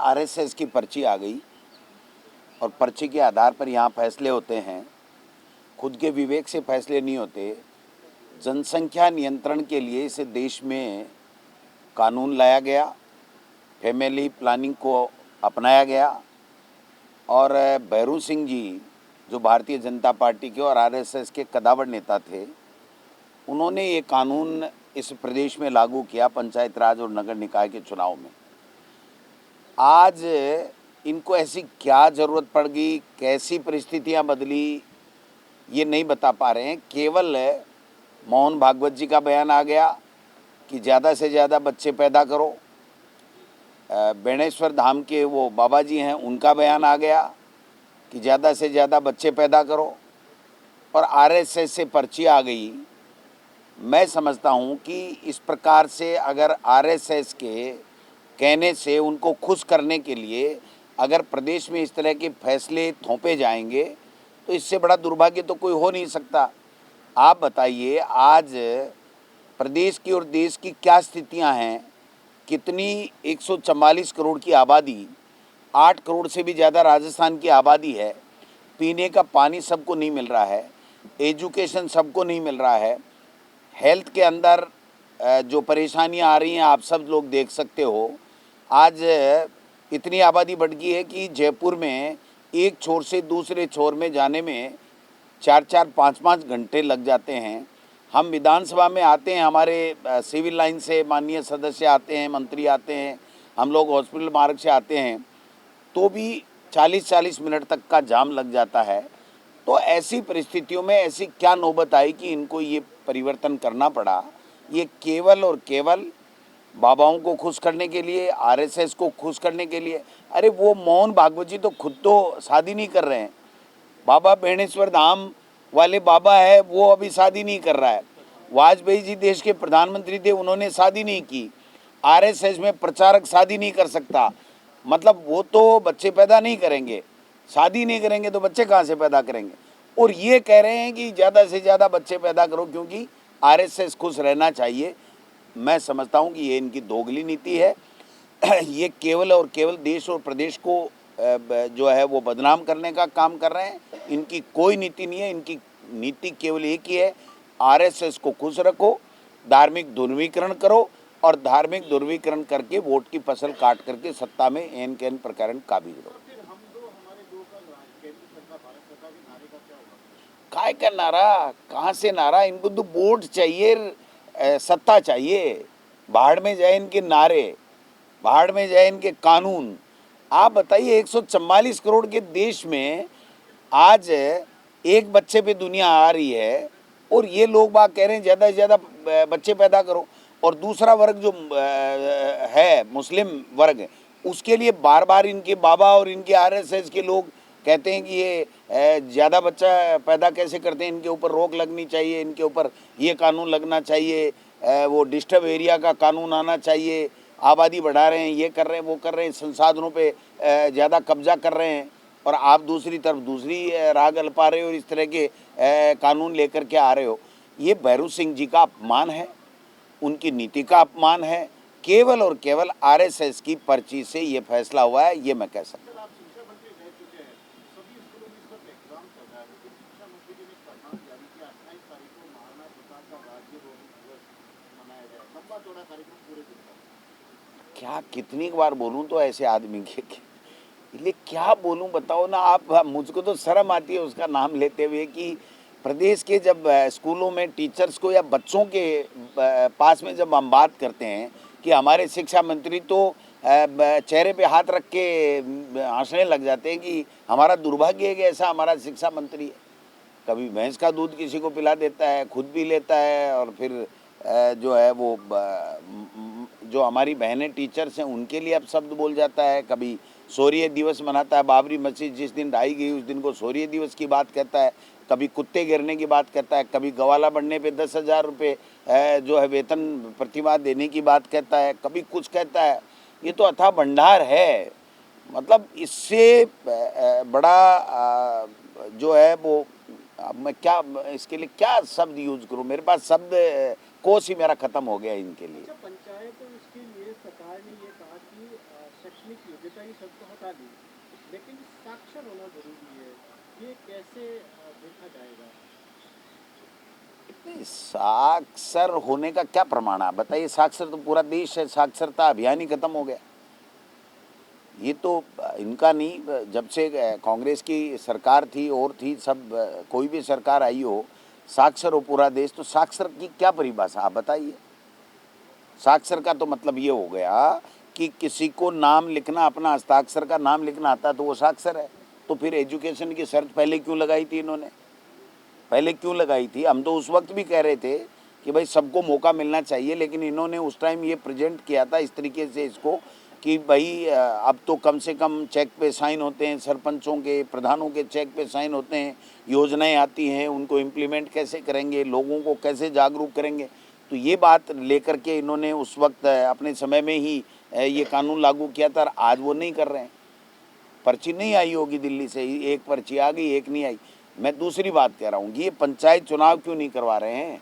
RSS की पर्ची आ गई और पर्ची के आधार पर यहाँ फैसले होते हैं। खुद के विवेक से फैसले नहीं होते। जनसंख्या नियंत्रण के लिए इस देश में कानून लाया गया, फैमिली प्लानिंग को अपनाया गया और भैरू सिंह जी जो भारतीय जनता पार्टी के और आरएसएस के कदावर नेता थे, उन्होंने ये कानून इस प्रदेश में लागू किया पंचायत राज और नगर निकाय के चुनाव में। आज इनको ऐसी क्या ज़रूरत पड़ गई, कैसी परिस्थितियां बदली, ये नहीं बता पा रहे हैं। केवल मोहन भागवत जी का बयान आ गया कि ज़्यादा से ज़्यादा बच्चे पैदा करो। बेणेश्वर धाम के वो बाबा जी हैं, उनका बयान आ गया कि ज़्यादा से ज़्यादा बच्चे पैदा करो, और आरएसएस से पर्ची आ गई। मैं समझता हूँ कि इस प्रकार से अगर आरएसएस के कहने से उनको खुश करने के लिए अगर प्रदेश में इस तरह के फैसले थोपे जाएंगे तो इससे बड़ा दुर्भाग्य तो कोई हो नहीं सकता। आप बताइए, आज प्रदेश की और देश की क्या स्थितियां हैं। कितनी 144 करोड़ की आबादी, 8 करोड़ से भी ज़्यादा राजस्थान की आबादी है। पीने का पानी सबको नहीं मिल रहा है, एजुकेशन सबको नहीं मिल रहा है। हेल्थ के अंदर जो परेशानियां आ रही हैं आप सब लोग देख सकते हो। आज इतनी आबादी बढ़ गई है कि जयपुर में एक छोर से दूसरे छोर में जाने में 4-4, 5-5 घंटे लग जाते हैं। हम विधानसभा में आते हैं, हमारे सिविल लाइन से माननीय सदस्य आते हैं, मंत्री आते हैं, हम लोग हॉस्पिटल मार्ग से आते हैं, तो भी 40-40 मिनट तक का जाम लग जाता है। तो ऐसी परिस्थितियों में ऐसी क्या नौबत आई कि इनको ये परिवर्तन करना पड़ा। ये केवल और केवल बाबाओं को खुश करने के लिए, आरएसएस को खुश करने के लिए। अरे वो मोहन भागवत जी तो खुद तो शादी नहीं कर रहे हैं। बाबा बेणेश्वर धाम वाले बाबा है, वो अभी शादी नहीं कर रहा है। वाजपेयी जी देश के प्रधानमंत्री थे, उन्होंने शादी नहीं की। आरएसएस में प्रचारक शादी नहीं कर सकता, मतलब वो तो बच्चे पैदा नहीं करेंगे। शादी नहीं करेंगे तो बच्चे कहाँ से पैदा करेंगे। और ये कह रहे हैं कि ज़्यादा से ज़्यादा बच्चे पैदा करो क्योंकि आरएसएस खुश रहना चाहिए। मैं समझता हूँ कि ये इनकी दोगली नीति है। ये केवल और केवल देश और प्रदेश को जो है वो बदनाम करने का काम कर रहे हैं। इनकी कोई नीति नहीं है। इनकी नीति केवल एक ही है, आरएसएस को खुश रखो, धार्मिक ध्रुवीकरण करो और धार्मिक ध्रुवीकरण करके वोट की फसल काट करके सत्ता में एन के एन प्रकरण काबिज रहो। काय का नारा, कहाँ से नारा? इनको तो वोट चाहिए, सत्ता चाहिए। बाहर में जाए इनके नारे, बाहर में जाए इनके कानून। आप बताइए, 144 करोड़ के देश में आज एक बच्चे पे दुनिया आ रही है और ये लोग बात कह रहे हैं ज़्यादा से ज़्यादा बच्चे पैदा करो। और दूसरा वर्ग जो है मुस्लिम वर्ग, उसके लिए बार बार इनके बाबा और इनके आरएसएस के लोग कहते हैं कि ये ज़्यादा बच्चा पैदा कैसे करते हैं, इनके ऊपर रोक लगनी चाहिए, इनके ऊपर ये कानून लगना चाहिए, वो डिस्टर्ब एरिया का कानून आना चाहिए। आबादी बढ़ा रहे हैं, ये कर रहे हैं, वो कर रहे हैं, संसाधनों पे ज़्यादा कब्जा कर रहे हैं। और आप दूसरी तरफ दूसरी राग अल्पा रहे हो और इस तरह के कानून लेकर के आ रहे हो। ये भैरू सिंह जी का अपमान है, उनकी नीति का अपमान है। केवल और केवल आरएसएस की पर्ची से ये फैसला हुआ है, ये मैं कह सकता हूँ। क्या कितनी बार बोलूं तो ऐसे आदमी के लिए क्या बोलूं, बताओ ना आप। मुझको तो शर्म आती है उसका नाम लेते हुए कि प्रदेश के जब स्कूलों में टीचर्स को या बच्चों के पास में जब हम बात करते हैं कि हमारे शिक्षा मंत्री तो चेहरे पे हाथ रख के हंसने लग जाते हैं कि हमारा दुर्भाग्य है कि ऐसा हमारा शिक्षा मंत्री है। कभी भैंस का दूध किसी को पिला देता है, खुद भी लेता है, और फिर जो है वो जो हमारी बहनें टीचर्स हैं उनके लिए अब शब्द बोल जाता है। कभी शौर्य दिवस मनाता है, बाबरी मस्जिद जिस दिन ढाई गई उस दिन को शौर्य दिवस की बात कहता है। कभी कुत्ते गिरने की बात कहता है, कभी गवाला बढ़ने पे 10,000 रुपये जो है वेतन प्रतिमाह देने की बात कहता है, कभी कुछ कहता है। ये तो अथाह भंडार है। मतलब इससे बड़ा जो है वो, अब मैं क्या इसके लिए क्या शब्द यूज करूं, मेरे पास शब्द कोश ही मेरा खत्म हो गया इनके लिए। पंचायत इसके लिए सरकार ने ये कहा कि शैक्षणिक वैधता की शर्त तो हटा दी, लेकिन साक्षर होना जरूरी है, ये कैसे देखा जाएगा? नहीं, साक्षर होने का क्या प्रमाण है? आप बताइए। साक्षर तो पूरा देश है, साक्षरता अभियान ही खत्म हो गया। ये तो इनका नहीं, जब से कांग्रेस की सरकार थी और थी, सब कोई भी सरकार आई हो, साक्षर हो पूरा देश, तो साक्षर की क्या परिभाषा आप बताइए। साक्षर का तो मतलब ये हो गया कि किसी को नाम लिखना, अपना हस्ताक्षर का नाम लिखना आता तो वो साक्षर है। तो फिर एजुकेशन की शर्त पहले क्यों लगाई थी इन्होंने? पहले क्यों लगाई थी? हम तो उस वक्त भी कह रहे थे कि भाई सबको मौका मिलना चाहिए, लेकिन इन्होंने उस टाइम ये प्रेजेंट किया था इस तरीके से इसको कि भाई अब तो कम से कम चेक पे साइन होते हैं, सरपंचों के, प्रधानों के चेक पे साइन होते हैं, योजनाएं आती हैं, उनको इम्प्लीमेंट कैसे करेंगे, लोगों को कैसे जागरूक करेंगे। तो ये बात लेकर के इन्होंने उस वक्त अपने समय में ही ये कानून लागू किया था। आज वो नहीं कर रहे हैं। पर्ची नहीं आई होगी दिल्ली से, एक पर्ची आ गई, एक नहीं आई। मैं दूसरी बात कह रहा हूँ कि ये पंचायत चुनाव क्यों नहीं करवा रहे हैं?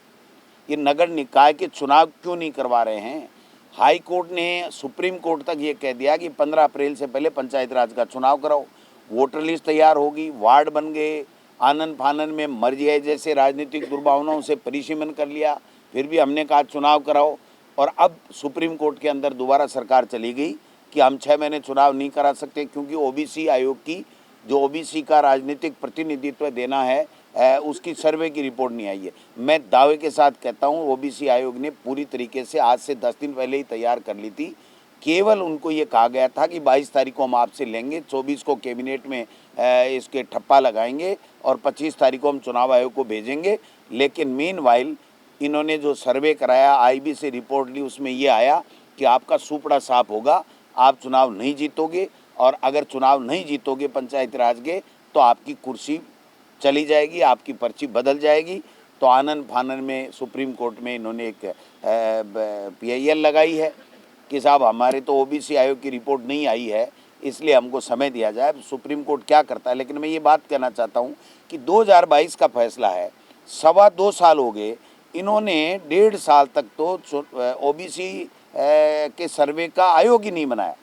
ये नगर निकाय के चुनाव क्यों नहीं करवा रहे हैं? हाई कोर्ट ने सुप्रीम कोर्ट तक ये कह दिया कि 15 अप्रैल से पहले पंचायत राज का चुनाव कराओ। वोटर लिस्ट तैयार होगी, वार्ड बन गए, आनन फानन में मर जाए जैसे राजनीतिक दुर्भावनाओं से परिसीमन कर लिया, फिर भी हमने कहा चुनाव कराओ। और अब सुप्रीम कोर्ट के अंदर दोबारा सरकार चली गई कि हम 6 महीने चुनाव नहीं करा सकते, क्योंकि ओबीसी आयोग की, जो ओबीसी का राजनीतिक प्रतिनिधित्व देना है, उसकी सर्वे की रिपोर्ट नहीं आई है। मैं दावे के साथ कहता हूँ ओबीसी आयोग ने पूरी तरीके से आज से 10 दिन पहले ही तैयार कर ली थी। केवल उनको ये कहा गया था कि 22 तारीख को हम आपसे लेंगे, 24 को कैबिनेट में इसके ठप्पा लगाएंगे और 25 तारीख को हम चुनाव आयोग को भेजेंगे। लेकिन मीनवाइल इन्होंने जो सर्वे कराया, आईबी से रिपोर्ट ली, उसमें ये आया कि आपका सुपड़ा साफ होगा, आप चुनाव नहीं जीतोगे, और अगर चुनाव नहीं जीतोगे पंचायत राज के, तो आपकी कुर्सी चली जाएगी, आपकी पर्ची बदल जाएगी। तो आनन फानन में सुप्रीम कोर्ट में इन्होंने एक पीआईएल लगाई है कि साहब हमारे तो ओबीसी आयोग की रिपोर्ट नहीं आई है, इसलिए हमको समय दिया जाए। सुप्रीम कोर्ट क्या करता है। लेकिन मैं ये बात कहना चाहता हूँ कि 2022 का फैसला है, 2.25 साल हो गए, इन्होंने 1.5 साल तक तो ओबीसी के सर्वे का आयोग ही नहीं बनाया,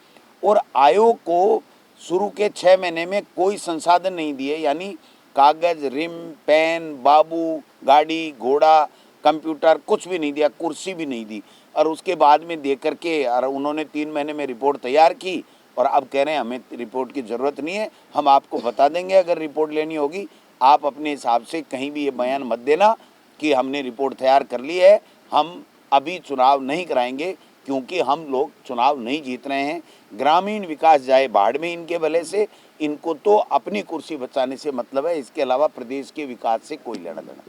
और आयोग को शुरू के 6 महीने में कोई संसाधन नहीं दिए, यानी कागज, रिम, पेन, बाबू, गाड़ी, घोड़ा, कंप्यूटर कुछ भी नहीं दिया, कुर्सी भी नहीं दी। और उसके बाद में दे करके और उन्होंने 3 महीने में रिपोर्ट तैयार की, और अब कह रहे हैं हमें रिपोर्ट की ज़रूरत नहीं है, हम आपको बता देंगे अगर रिपोर्ट लेनी होगी। आप अपने हिसाब से कहीं भी ये बयान मत देना कि हमने रिपोर्ट तैयार कर ली है, हम अभी चुनाव नहीं कराएंगे, क्योंकि हम लोग चुनाव नहीं जीत रहे हैं। ग्रामीण विकास जाए बाढ़ में इनके भले से, इनको तो अपनी कुर्सी बचाने से मतलब है, इसके अलावा प्रदेश के विकास से कोई लेना देना।